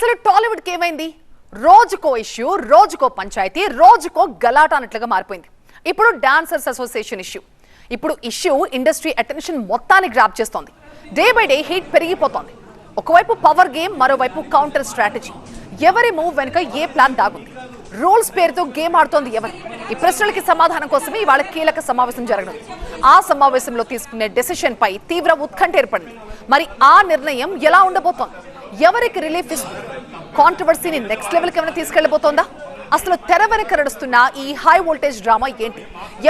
అసలు టాలీవుడ్కి ఏమైంది? రోజుకో ఇష్యూ, రోజుకో పంచాయతీ, రోజుకో గలాట అన్నట్లుగా మారిపోయింది. ఇప్పుడు డాన్సర్స్ అసోసియేషన్ ఇష్యూ. ఇప్పుడు ఇష్యూ ఇండస్ట్రీ అటెన్షన్ మొత్తాన్ని గ్రాప్ చేస్తోంది. డే బై డే హీట్ పెరిగిపోతోంది. ఒకవైపు పవర్ గేమ్, మరోవైపు కౌంటర్ స్ట్రాటజీ. ఎవరి మూవ్ వెనుక ఏ ప్లాన్ దాగుంది? రూల్స్ పేరుతో గేమ్ ఆడుతోంది ఎవరు? ఈ ప్రశ్నలకి సమాధానం కోసమే ఇవాళ కీలక సమావేశం జరగనుంది. ఆ సమావేశంలో తీసుకునే డెసిషన్ పై తీవ్ర ఉత్కంఠ ఏర్పడింది. మరి ఆ నిర్ణయం ఎలా ఉండబోతోంది? ఎవరికి రిలీఫ్ ఇస్తుంది? కాంట్రవర్సీని నెక్స్ట్ లెవెల్కి ఏమైనా తీసుకెళ్లబోతోందా? అసలు తెర వెనక నడుస్తున్న ఈ హై వోల్టేజ్ డ్రామా ఏంటి?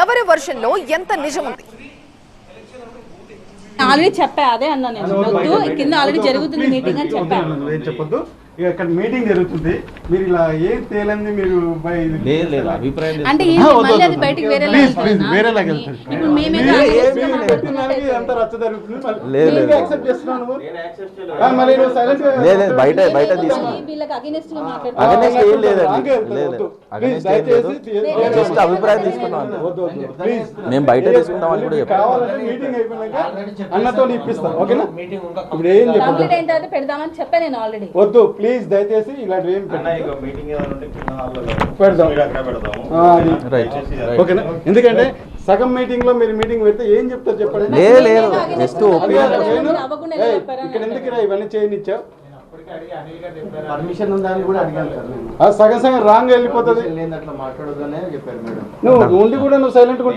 ఎవరి వర్షన్ లో ఎంత నిజం ఉంది? ఆల్రెడీ చెప్పా, అదే అన్నా నేను. వద్దు, కింద ఆల్రెడీ జరుగుతుంది మీటింగ్ అని చెప్పాను. ఇక్కడ మీటింగ్ జరుగుతుంది, మీరు ఇలా ఏం తేలంది మీరు అభిప్రాయం అంటే మళ్ళీ అది బయటికి వేరేలాగా వెళ్తుంది. ఇప్పుడు మేమే అంత రచ్చ జరుగుతుంది, వీళ్ళకి అగైనెస్ట్ గా అభిప్రాయం తీసుకున్నాం. మేము బయట తీసుకుంటామని కూడా మీటింగ్ అయిపోయినాక అన్నతో ఇప్పిస్తాం. ఓకేనా? ఇప్పుడు ఏం ఏంటంటే పెడదామని చెప్పా నేను ఆల్రెడీ. వద్దు ప్లీజ్, దయచేసి ఇలాంటి ఏం ఓకేనా? ఎందుకంటే సగం మీటింగ్ లో మీరు మీటింగ్ పెడితే ఏం చెప్తారు చెప్పండి. ఇక్కడ ఎందుకు ఇవన్నీ చేయనిచ్చావు? పర్మిషన్ ఉందని కూడా అడిగాను సార్. సగం సగం రాంగ్ వెళ్ళిపోతుంది. అట్లా మాట్లాడొద్దనే చెప్పారు మేడం. నువ్వు ఉండి కూడా నువ్వు సైలెంట్ గా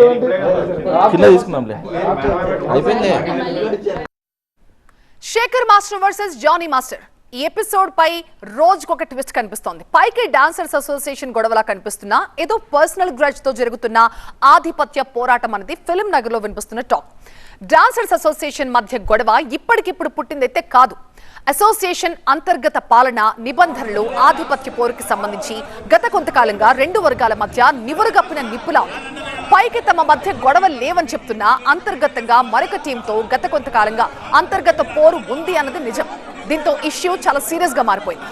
Shekhar master versus Jani master. ఈ ఎపిసోడ్ పై రోజుకొక ట్విస్ట్ కనిపిస్తోంది. పైకి డాన్సర్స్ అసోసియేషన్ గొడవలా కనిపిస్తున్నా ఏదో పర్సనల్ గ్రడ్జ్ తో జరుగుతున్న ఆధిపత్య పోరాటం అనేది ఫిల్మ్ నగర్ లో వినిపిస్తున్న టాక్. డాన్సర్స్ అసోసియేషన్ మధ్య గొడవ ఇప్పటికిప్పుడు పుట్టిందైతే కాదు. అసోసియేషన్ అంతర్గత పాలన, నిబంధనలు, ఆధిపత్య పోరుకి సంబంధించి గత కొంతకాలంగా రెండు వర్గాల మధ్య నివురుగప్పిన నిప్పులా ఉంది. పైకి తమ మధ్య గొడవ లేవని చెప్తున్నా అంతర్గతంగా మరొక టీంతో గత కొంతకాలంగా అంతర్గత పోరు ఉంది అన్నది నిజం. దీంతో ఇష్యూ చాలా సీరియస్ గా మారిపోయింది.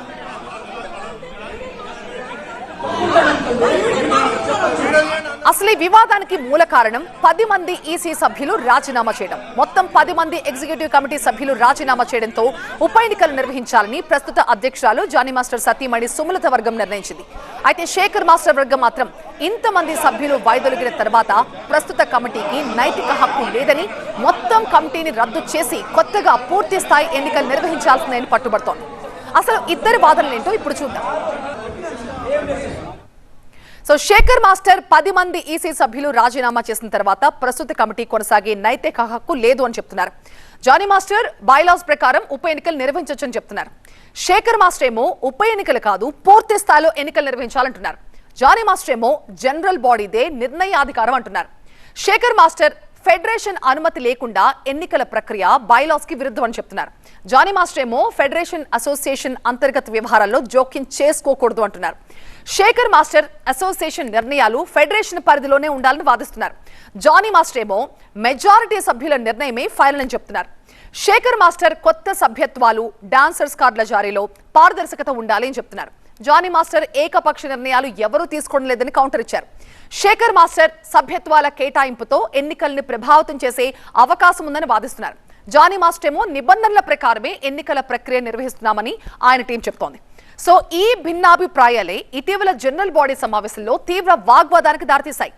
అసలు ఈ వివాదానికి మూల కారణం 10 మంది ఈసీ సభ్యులు రాజీనామా చేయడం. మొత్తం 10 మంది ఎగ్జిక్యూటివ్ కమిటీ సభ్యులు రాజీనామా చేయడంతో ఉప ఎన్నికలు నిర్వహించాలని ప్రస్తుత అధ్యక్షురాలు జానీ మాస్టర్ సతీమణి సుమలత వర్గం నిర్ణయించింది. అయితే శేఖర్ మాస్టర్ వర్గం మాత్రం ఇంతమంది సభ్యులు వైదొలిగిన తర్వాత ప్రస్తుత కమిటీకి నైతిక హక్కు లేదని, మొత్తం కమిటీని రద్దు చేసి కొత్తగా పూర్తి స్థాయి ఎన్నికలు నిర్వహించాల్సిందని పట్టుబడుతోంది. అసలు ఇద్దరి వాదనలేంటో ఇప్పుడు చూద్దాం. సో శేఖర్ మాస్టర్ 10 మంది ఈసీ సభ్యులు రాజీనామా చేసిన తర్వాత ప్రస్తుత కమిటీ కొనసాగే నైతిక హక్కు లేదు అని చెప్తున్నారు. జానీ మాస్టర్ బైలాస్ ప్రకారం ఉప ఎన్నికలు నిర్వహించొచ్చని చెప్తున్నారు. శేఖర్ మాస్టర్ ఏమో ఉప ఎన్నికలు కాదు, పూర్తి స్థాయిలో ఎన్నికలు నిర్వహించాలంటున్నారు. జానీ మాస్టర్ ఏమో జనరల్ బాడీదే నిర్ణయాధికారం అంటున్నారు. శేఖర్ మాస్టర్ ఫెడరేషన్ అనుమతి లేకుండా ఎన్నికల ప్రక్రియ బైలాస్ కి విరుద్ధం అని చెప్తున్నారు. జానీ మాస్టర్ ఏమో ఫెడరేషన్ అసోసియేషన్ అంతర్గత వ్యవహారాల్లో జోక్యం చేసుకోకూడదు అంటున్నారు. శేఖర్ మాస్టర్ అసోసియేషన్ నిర్ణయాలు ఫెడరేషన్ పరిధిలోనే ఉండాలని వాదిస్తున్నారు. జానీ మాస్టర్ ఏమో మెజారిటీ సభ్యుల నిర్ణయమే ఫైనల్ అని చెప్తున్నారు. శేఖర్ మాస్టర్ కొత్త సభ్యత్వాలు, డాన్సర్స్ కార్డుల జారీలో పారదర్శకత ఉండాలి అని చెప్తున్నారు. జానీ మాస్టర్ ఏకపక్ష నిర్ణయాలు ఎవరూ తీసుకోవడం లేదని కౌంటర్ ఇచ్చారు. శేఖర్ మాస్టర్ సభ్యత్వాల కేటాయింపుతో ఎన్నికల్ని ప్రభావితం చేసే అవకాశం ఉందని వాదిస్తున్నారు. జానీ మాస్టర్ ఏమో నిబంధనల ప్రకారమే ఎన్నికల ప్రక్రియ నిర్వహిస్తున్నామని ఆయన టీం చెప్తోంది. సో ఈ భిన్నాభిప్రాయాలే ఇటీవల జనరల్ బాడీ సమావేశంలో తీవ్ర వాగ్వాదానికి దారితీశాయి.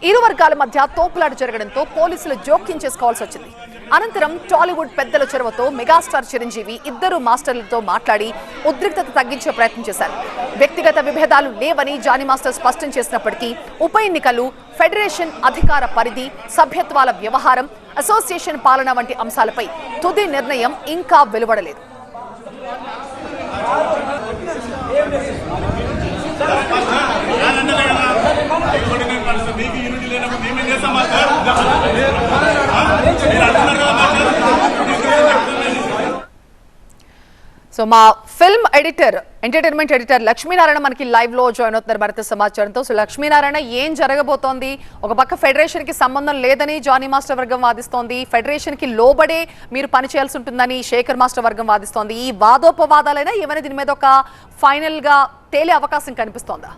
ఇరు వర్గాల మధ్య తోపులాట జరగడంతో పోలీసులు జోక్యం చేసుకోవాల్సి వచ్చింది. అనంతరం టాలీవుడ్ పెద్దల చొరవతో మెగాస్టార్ చిరంజీవి ఇద్దరు మాస్టర్లతో మాట్లాడి ఉద్రిక్తత తగ్గించే ప్రయత్నం చేశారు. వ్యక్తిగత విభేదాలు లేవని జానీ మాస్టర్ స్పష్టం చేసినప్పటికీ ఉప ఎన్నికలు, ఫెడరేషన్ అధికార పరిధి, సభ్యత్వాల వ్యవహారం, అసోసియేషన్ పాలన వంటి అంశాలపై తుది నిర్ణయం ఇంకా వెలువడలేదు. సో మా film editor, entertainment editor Lakshminarayana మనకి లైవ్ లో జాయిన్ అవుతున్నారు మరింత సమాచారంతో. సో లక్ష్మీనారాయణ, ఏం జరగబోతోంది? ఒక పక్క ఫెడరేషన్ కి సంబంధం లేదని జానీ మాస్టర్ వర్గం వాదిస్తోంది, ఫెడరేషన్ కి లోబడే మీరు పనిచేయాల్సి ఉంటుందని శేఖర్ మాస్టర్ వర్గం వాదిస్తోంది. ఈ వాదోపవాదాలైనా ఏమైనా దీని మీద ఒక ఫైనల్ గా తేలే అవకాశం కనిపిస్తోందా?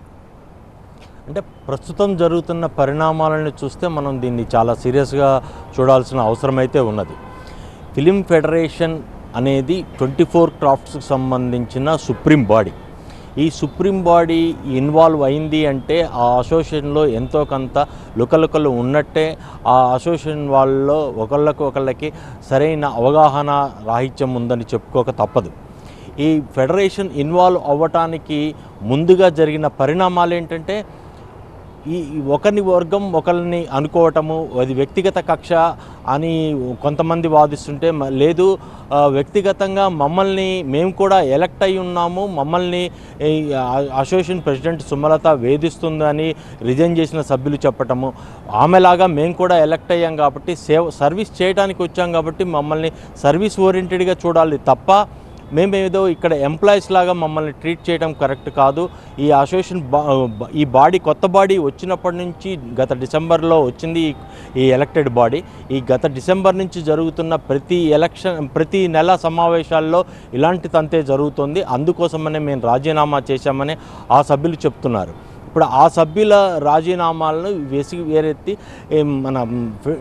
అంటే ప్రస్తుతం జరుగుతున్న పరిణామాలను చూస్తే మనం దీన్ని చాలా సీరియస్గా చూడాల్సిన అవసరం అయితే ఉన్నది. ఫిలిం ఫెడరేషన్ అనేది 24 క్రాఫ్ట్స్కి సంబంధించిన సుప్రీం బాడీ. ఈ సుప్రీం బాడీ ఇన్వాల్వ్ అయింది అంటే ఆ అసోసియేషన్లో ఎంతో కొంత లుకలుకలు ఉన్నట్టే. ఆ అసోసియేషన్ వాళ్ళలో ఒకళ్ళకి సరైన అవగాహన రాహిత్యం ఉందని చెప్పుకోక తప్పదు. ఈ ఫెడరేషన్ ఇన్వాల్వ్ అవ్వటానికి ముందుగా జరిగిన పరిణామాలు ఏంటంటే ఈ ఒకరిని వర్గం ఒకరిని అనుకోవటము, అది వ్యక్తిగత కక్ష అని కొంతమంది వాదిస్తుంటే, లేదు వ్యక్తిగతంగా మమ్మల్ని మేము కూడా ఎలక్ట్ అయి ఉన్నాము, మమ్మల్ని అసోసియేషన్ ప్రెసిడెంట్ సుమలత వేధిస్తుందని రిజైన్ చేసిన సభ్యులు చెప్పటము, ఆమెలాగా మేము కూడా ఎలక్ట్ అయ్యాం కాబట్టి సర్వీస్ చేయడానికి వచ్చాం కాబట్టి మమ్మల్ని సర్వీస్ ఓరియంటెడ్గా చూడాలి తప్ప మేమేదో ఇక్కడ ఎంప్లాయీస్ లాగా మమ్మల్ని ట్రీట్ చేయడం కరెక్ట్ కాదు. ఈ అసోసియేషన్ ఈ బాడీ కొత్త బాడీ వచ్చినప్పటి నుంచి గత డిసెంబర్లో వచ్చింది ఈ ఎలక్టెడ్ బాడీ. ఈ గత డిసెంబర్ నుంచి జరుగుతున్న ప్రతి నెల సమావేశాల్లో ఇలాంటి తంతే జరుగుతుంది. అందుకోసమనే మేము రాజీనామా చేశామని ఆ సభ్యులు చెప్తున్నారు. ఇప్పుడు ఆ సభ్యుల రాజీనామాలను వేరెత్తి మన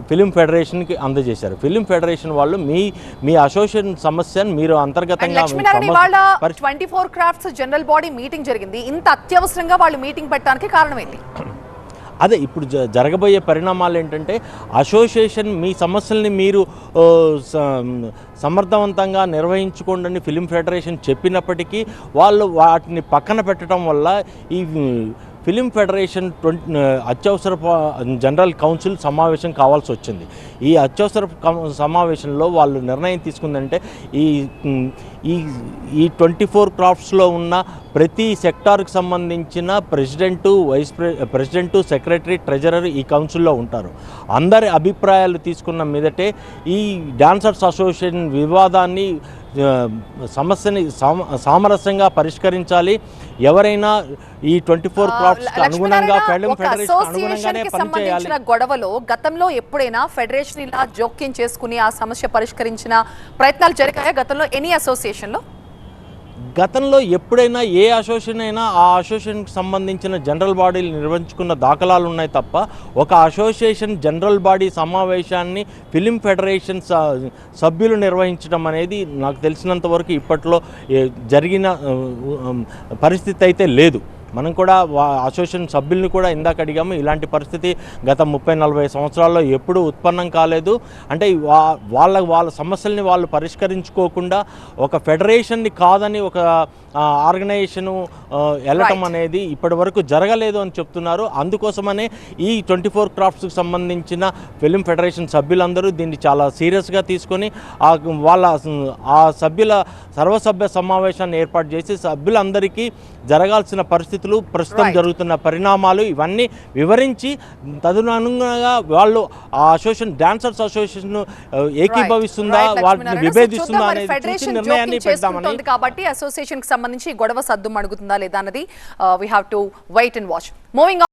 ఫిలిం ఫెడరేషన్కి అందజేశారు. ఫిలిం ఫెడరేషన్ వాళ్ళు మీ అసోసియేషన్ సమస్యను మీరు అంతర్గతంగా 24 క్రాఫ్ట్స్ జనరల్ బాడీ మీటింగ్ జరిగింది. ఇంత అత్యవసరంగా వాళ్ళు మీటింగ్ పెట్టడానికి కారణం ఏంటి? అదే ఇప్పుడు జరగబోయే పరిణామాలు ఏంటంటే, అసోసియేషన్ మీ సమస్యల్ని మీరు సమర్థవంతంగా నిర్వహించుకోండి ఫిలిం ఫెడరేషన్ చెప్పినప్పటికీ వాళ్ళు వాటిని పక్కన పెట్టడం వల్ల ఈ ఫిలిం ఫెడరేషన్ అత్యవసర జనరల్ కౌన్సిల్ సమావేశం కావాల్సి వచ్చింది. ఈ అత్యవసర సమావేశంలో వాళ్ళు నిర్ణయం తీసుకుందంటే ఈ 24 క్రాఫ్ట్స్లో ఉన్న ప్రతి సెక్టార్కి సంబంధించిన ప్రెసిడెంటు సెక్రటరీ ట్రెజరర్ ఈ కౌన్సిల్లో ఉంటారు. అందరి అభిప్రాయాలు తీసుకున్న మీదటే ఈ డాన్సర్స్ అసోసియేషన్ వివాదాన్ని సమస్యని సామరస్యంగా పరిష్కరించాలి. ఎవరైనా ఈ 24 క్రాఫ్ట్స్ అనుగుణంగా అసోసియేషన్ కి సంబంధించిన గొడవలో గతంలో ఎప్పుడైనా ఫెడరేషన్ ఇలా జోక్యం చేసుకుని ఆ సమస్య పరిష్కరించిన ప్రయత్నాలు జరిగాయా గతంలో ఎనీ అసోసియేషన్ లో? గతంలో ఎప్పుడైనా ఏ అసోసియేషన్ అయినా ఆ అసోసియేషన్కి సంబంధించిన జనరల్ బాడీలు నిర్వహించుకున్న దాఖలాలు ఉన్నాయి తప్ప ఒక అసోసియేషన్ జనరల్ బాడీ సమావేశాన్ని ఫిలిం ఫెడరేషన్ సభ్యులు నిర్వహించడం అనేది నాకు తెలిసినంత వరకు ఇప్పట్లో జరిగిన పరిస్థితి అయితే లేదు. మనం కూడా అసోసియేషన్ సభ్యుల్ని కూడా ఇందాక అడిగాము. ఇలాంటి పరిస్థితి గత 30-40 సంవత్సరాల్లో ఎప్పుడూ ఉత్పన్నం కాలేదు. అంటే వాళ్ళ సమస్యల్ని వాళ్ళు పరిష్కరించుకోకుండా ఒక ఫెడరేషన్ని కాదని ఒక ఆర్గనైజేషను వెళ్ళటం అనేది ఇప్పటి వరకు జరగలేదు అని చెప్తున్నారు. అందుకోసమనే ఈ 24 క్రాఫ్ట్స్కి సంబంధించిన ఫిలిం ఫెడరేషన్ సభ్యులందరూ దీన్ని చాలా సీరియస్గా తీసుకొని ఆ సభ్యుల సర్వసభ్య సమావేశాన్ని ఏర్పాటు చేసి సభ్యులందరికీ జరగాల్సిన పరిస్థితులు, ప్రస్తుతం జరుగుతున్న పరిణామాలు ఇవన్నీ వివరించి తదనుగుణంగా వాళ్ళు ఆ అసోసియేషన్ డాన్సర్స్ అసోసియేషన్ ఏకీభవిస్తుందా వాటిని విభేదిస్తుందా అనేది నిర్ణయాన్ని పెడతామని. కాబట్టి అసోసియేషన్ కి సంబంధించి గొడవ సద్దు అడుగుతుందా లేదా అన్నది we have to wait and watch. Moving